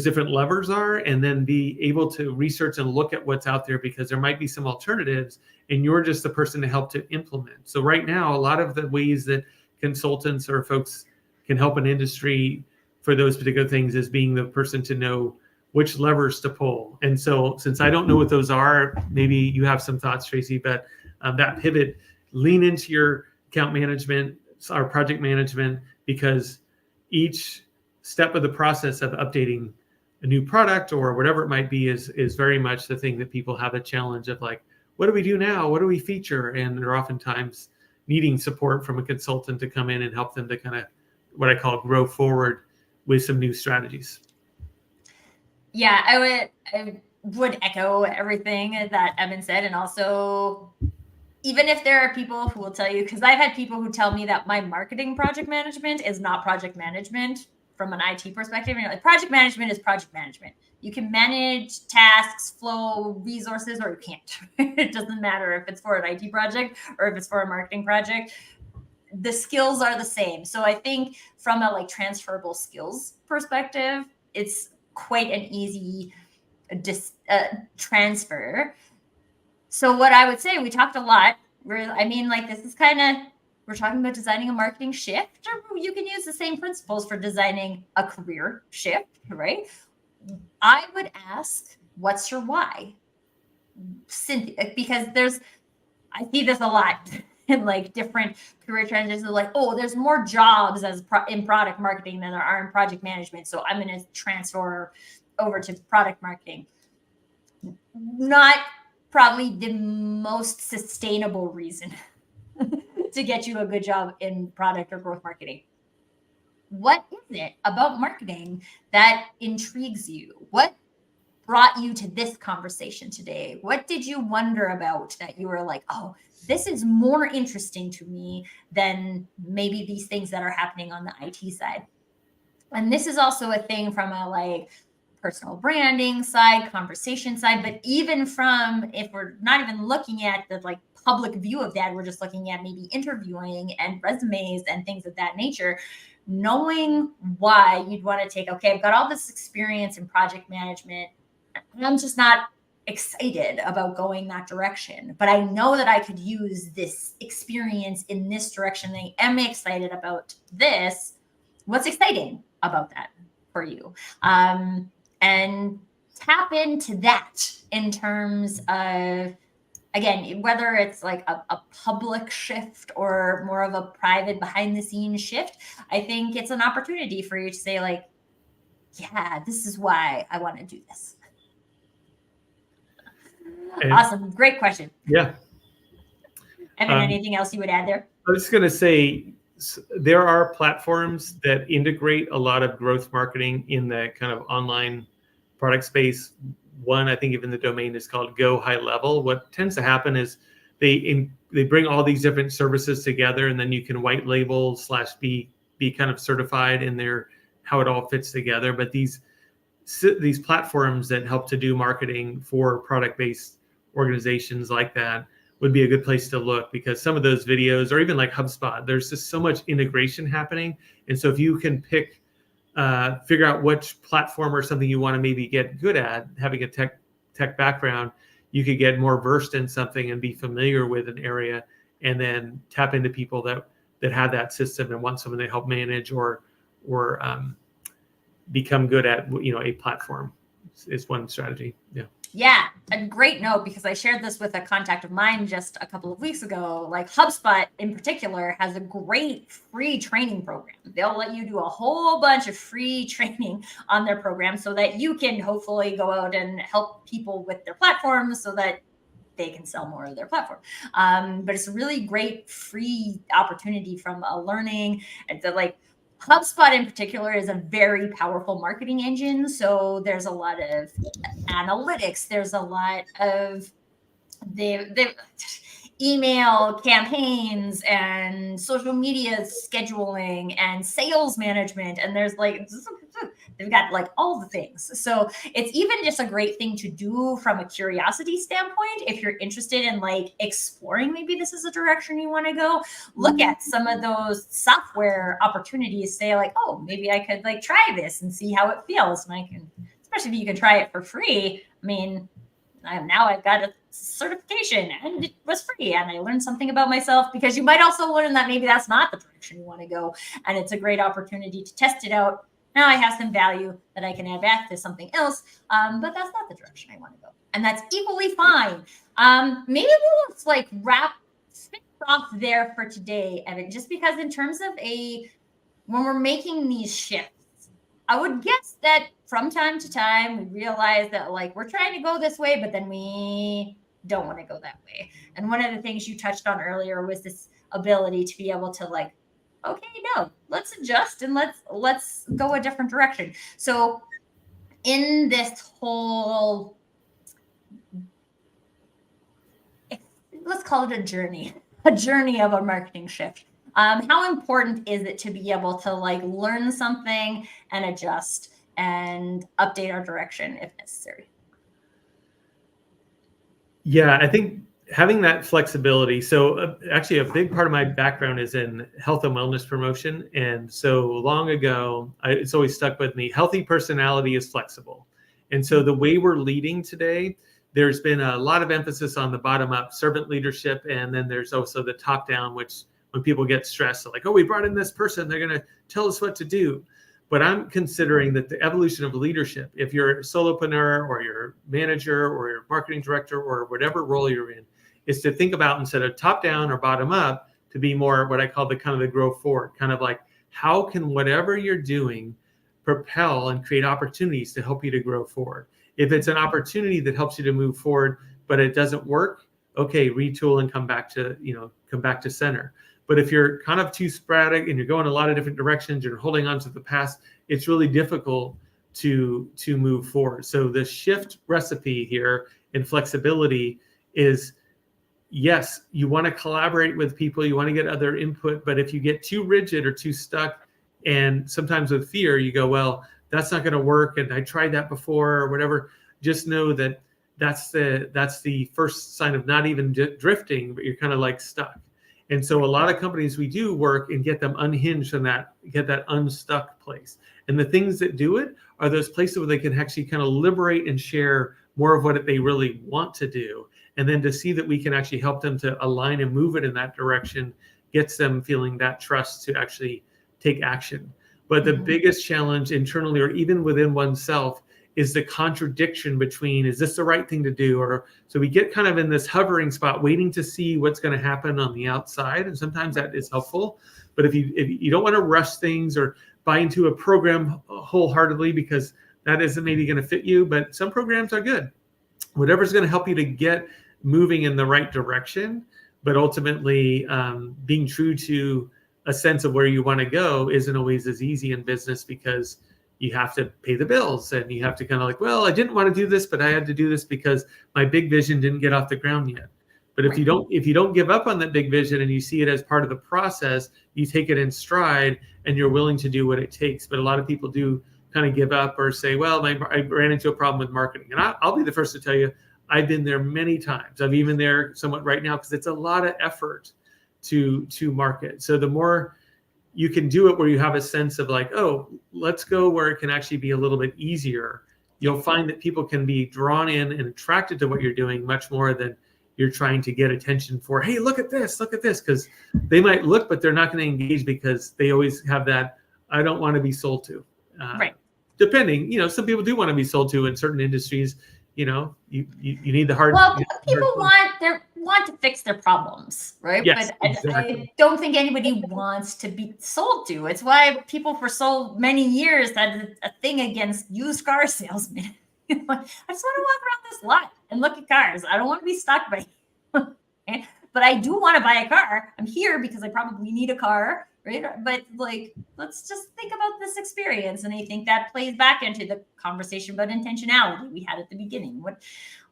B: different levers are, and then be able to research and look at what's out there, because there might be some alternatives and you're just the person to help to implement. So right now, a lot of the ways that consultants or folks can help an industry for those particular things is being the person to know which levers to pull. And so since I don't know what those are, maybe you have some thoughts, Tracy, but that pivot, lean into your account management or project management, because each step of the process of updating a new product or whatever it might be is very much the thing that people have a challenge of, like, what do we do now? What do we feature? And they're oftentimes needing support from a consultant to come in and help them to kind of what I call grow forward with some new strategies.
A: Yeah, I would echo everything that Eben said. And also, even if there are people who will tell you, because I've had people who tell me that my marketing project management is not project management from an IT perspective. And like, project management is project management. You can manage tasks, flow, resources, or you can't. It doesn't matter if it's for an IT project or if it's for a marketing project. The skills are the same. So I think from a like transferable skills perspective, it's quite an easy transfer. So what I would say, we talked a lot. This is kind of, we're talking about designing a marketing shift, or you can use the same principles for designing a career shift, right? I would ask, what's your why? Because I see this a lot in like different career transitions, like, oh, there's more jobs in product marketing than there are in project management, so I'm going to transfer over to product marketing. Not probably the most sustainable reason to get you a good job in product or growth marketing. What is it about marketing that intrigues you? What brought you to this conversation today? What did you wonder about that you were like, oh, this is more interesting to me than maybe these things that are happening on the IT side? And this is also a thing from a like personal branding side, conversation side, but even from, if we're not even looking at the like public view of that, we're just looking at maybe interviewing and resumes and things of that nature, knowing why you'd want to take, okay, I've got all this experience in project management, and I'm just not excited about going that direction, but I know that I could use this experience in this direction. I am excited about this. What's exciting about that for you? And tap into that in terms of, again, whether it's like a public shift or more of a private behind the scenes shift. I think it's an opportunity for you to say like, yeah, this is why I want to do this. And awesome. Great question.
B: Yeah.
A: Evan, anything else you would add there?
B: I was going to say, there are platforms that integrate a lot of growth marketing in the kind of online product space. One, I think even the domain is called Go High Level. What tends to happen is they bring all these different services together, and then you can white label / be kind of certified in their how it all fits together. But these platforms that help to do marketing for product-based organizations like that would be a good place to look, because some of those videos, or even like HubSpot, there's just so much integration happening. And so if you can figure out which platform or something you want to maybe get good at, having a tech background, you could get more versed in something and be familiar with an area, and then tap into people that have that system and want someone to help manage or become good at, a platform is one strategy. Yeah.
A: Yeah, a great note, because I shared this with a contact of mine just a couple of weeks ago. Like HubSpot in particular has a great free training program. They'll let you do a whole bunch of free training on their program so that you can hopefully go out and help people with their platforms so that they can sell more of their platform. But it's a really great free opportunity from a learning. And so like HubSpot in particular is a very powerful marketing engine. So there's a lot of analytics. There's a lot of the email campaigns and social media scheduling and sales management. And there's They've got like all the things. So it's even just a great thing to do from a curiosity standpoint. If you're interested in like exploring, maybe this is a direction you want to go, look at some of those software opportunities, say like, oh, maybe I could like try this and see how it feels. And I can, especially if you can try it for free. I mean, I've got a certification and it was free and I learned something about myself, because you might also learn that maybe that's not the direction you want to go. And it's a great opportunity to test it out. Now I have some value that I can add back to something else, but that's not the direction I want to go. And that's equally fine. Maybe we'll like wrap things off there for today, Evan, just because in terms of when we're making these shifts, I would guess that from time to time we realize that like we're trying to go this way, but then we don't want to go that way. And one of the things you touched on earlier was this ability to be able to like, okay, no, let's adjust and let's go a different direction. So in this whole, let's call it a journey of a marketing shift. How important is it to be able to like learn something and adjust and update our direction if necessary?
B: Yeah, I think having that flexibility. So actually a big part of my background is in health and wellness promotion. And so long ago, it's always stuck with me. Healthy personality is flexible. And so the way we're leading today, there's been a lot of emphasis on the bottom up servant leadership. And then there's also the top down, which when people get stressed, they're like, oh, we brought in this person, they're going to tell us what to do. But I'm considering that the evolution of leadership, if you're a solopreneur or you're manager or you're marketing director or whatever role you're in, is to think about, instead of top down or bottom up, to be more what I call the kind of the grow forward, kind of like how can whatever you're doing propel and create opportunities to help you to grow forward. If it's an opportunity that helps you to move forward, but it doesn't work, okay, retool and come back to center. But if you're kind of too sporadic and you're going a lot of different directions, you're holding on to the past, it's really difficult to move forward. So the shift recipe here in flexibility is, yes, you want to collaborate with people, you want to get other input, but if you get too rigid or too stuck, and sometimes with fear, you go, well, that's not going to work, and I tried that before or whatever, just know that that's the first sign of not even drifting, but you're kind of like stuck. And so a lot of companies, we do work and get them unhinged from that, get that unstuck place. And the things that do it are those places where they can actually kind of liberate and share more of what they really want to do. And then to see that we can actually help them to align and move it in that direction gets them feeling that trust to actually take action. But the biggest challenge internally or even within oneself is the contradiction between, is this the right thing to do? Or so we get kind of in this hovering spot, waiting to see what's going to happen on the outside. And sometimes that is helpful. But if you don't want to rush things or buy into a program wholeheartedly because that isn't maybe going to fit you, but some programs are good. Whatever's going to help you to get moving in the right direction, but ultimately being true to a sense of where you want to go isn't always as easy in business, because you have to pay the bills and you have to kind of like, well, I didn't want to do this, but I had to do this because my big vision didn't get off the ground yet. But if you don't give up on that big vision and you see it as part of the process, you take it in stride and you're willing to do what it takes. But a lot of people do kind of give up or say, well, I ran into a problem with marketing. And I'll be the first to tell you, I've been there many times. I'm even there somewhat right now because it's a lot of effort to market. So the more you can do it where you have a sense of like, oh, let's go where it can actually be a little bit easier, you'll find that people can be drawn in and attracted to what you're doing much more than you're trying to get attention for. Hey, look at this, because they might look, but they're not going to engage because they always have that, I don't want to be sold to.
A: Right.
B: Depending, some people do want to be sold to in certain industries. You need the hard.
A: Well, people want to fix their problems, right?
B: Yes,
A: but
B: exactly.
A: I don't think anybody wants to be sold to. It's why people for so many years had a thing against used car salesmen. I just want to walk around this lot and look at cars. I don't want to be stuck by. Okay? But I do want to buy a car. I'm here because I probably need a car, right? But like, let's just think about this experience. And I think that plays back into the conversation about intentionality we had at the beginning.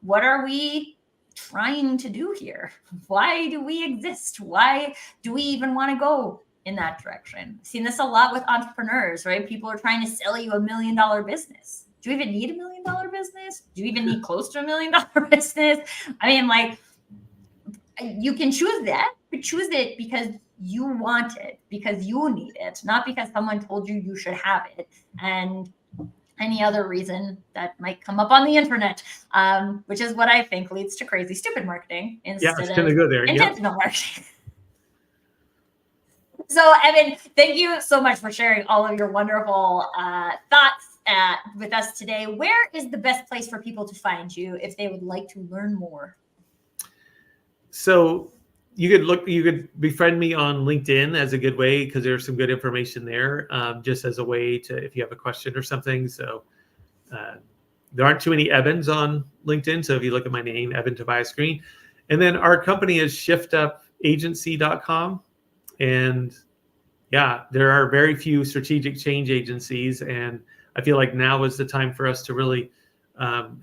A: What are we trying to do here? Why do we exist? Why do we even want to go in that direction. I've seen this a lot with entrepreneurs, right? People are trying to sell you $1 million business. Do you even need $1 million business? Do you even need close to $1 million business? I mean, like, you can choose that, but choose it because you want it, because you need it, not because someone told you you should have it. And any other reason that might come up on the internet, which is what I think leads to crazy, stupid marketing instead of
B: go there.
A: intentional marketing. So, Eben, thank you so much for sharing all of your wonderful thoughts with us today. Where is the best place for people to find you if they would like to learn more?
B: So you could befriend me on LinkedIn as a good way, because there's some good information there, just as a way to, if you have a question or something. So there aren't too many Ebens on LinkedIn. So if you look at my name, Eben Tobias Greene, and then our company is shiftupagency.com. And yeah, there are very few strategic change agencies. And I feel like now is the time for us to really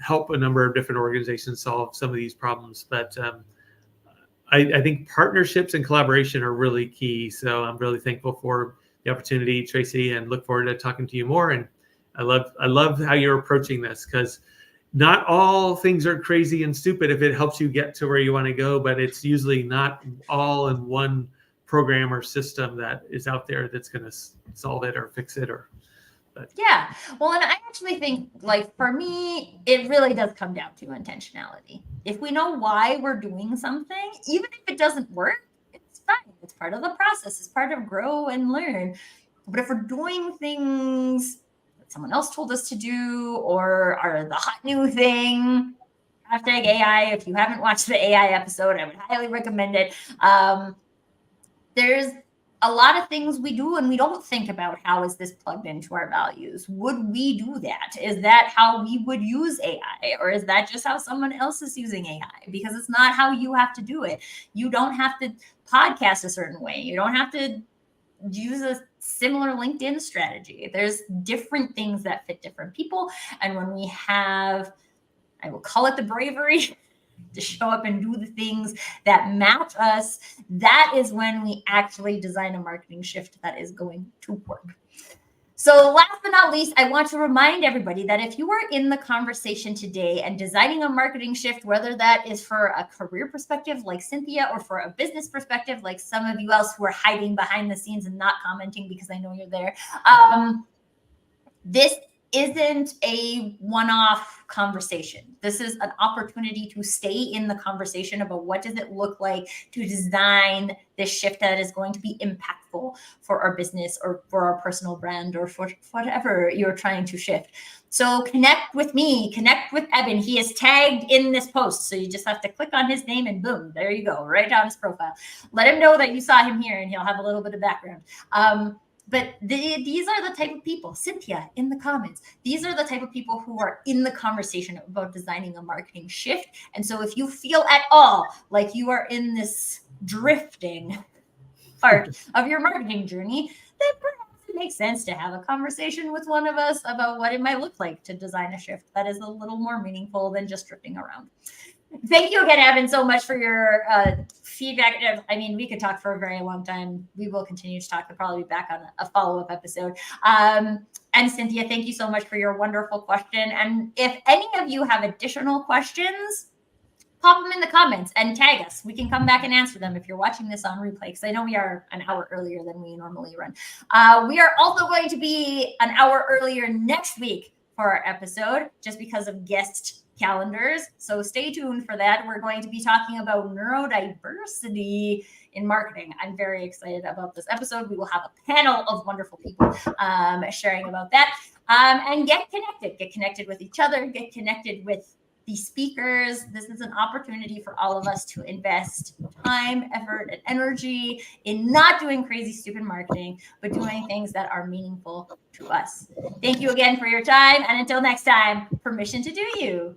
B: help a number of different organizations solve some of these problems. But I think partnerships and collaboration are really key. So I'm really thankful for the opportunity, Tracy, and look forward to talking to you more. And I love how you're approaching this, because not all things are crazy and stupid if it helps you get to where you want to go, but it's usually not all in one program or system that is out there that's going to solve it or fix it.
A: Yeah. Well, and I actually think, like, for me, it really does come down to intentionality. If we know why we're doing something, even if it doesn't work, it's fine. It's part of the process. It's part of grow and learn. But if we're doing things that someone else told us to do, or are the hot new thing, #AI. If you haven't watched the AI episode, I would highly recommend it. There's a lot of things we do and we don't think about, how is this plugged into our values? Would we do that? Is that how we would use AI? Or is that just how someone else is using AI? Because it's not how you have to do it. You don't have to podcast a certain way. You don't have to use a similar LinkedIn strategy. There's different things that fit different people. And when we have, I will call it the bravery, to show up and do the things that match us, that is when we actually design a marketing shift that is going to work. So last but not least, I want to remind everybody that if you are in the conversation today and designing a marketing shift, whether that is for a career perspective like Cynthia, or for a business perspective like some of you else who are hiding behind the scenes and not commenting because I know you're there, this isn't a one-off conversation. This is an opportunity to stay in the conversation about what does it look like to design this shift that is going to be impactful for our business or for our personal brand or for whatever you're trying to shift. So connect with me, connect with Eben. He is tagged in this post. So you just have to click on his name and boom, there you go, right down his profile. Let him know that you saw him here and he'll have a little bit of background. But these are the type of people, Cynthia in the comments, these are the type of people who are in the conversation about designing a marketing shift. And so if you feel at all like you are in this drifting part of your marketing journey, then perhaps it makes sense to have a conversation with one of us about what it might look like to design a shift that is a little more meaningful than just drifting around. Thank you again, Eben, so much for your feedback. I mean, we could talk for a very long time. We will continue to talk. We'll probably be back on a follow-up episode. And Cynthia, thank you so much for your wonderful question. And if any of you have additional questions, pop them in the comments and tag us. We can come back and answer them if you're watching this on replay, because I know we are an hour earlier than we normally run. We are also going to be an hour earlier next week for our episode, just because of guest calendars. So stay tuned for that. We're going to be talking about neurodiversity in marketing. I'm very excited about this episode. We will have a panel of wonderful people sharing about that. And get connected with each other, get connected with the speakers. This is an opportunity for all of us to invest time, effort, and energy in not doing crazy, stupid marketing, but doing things that are meaningful to us. Thank you again for your time. And until next time, permission to do you.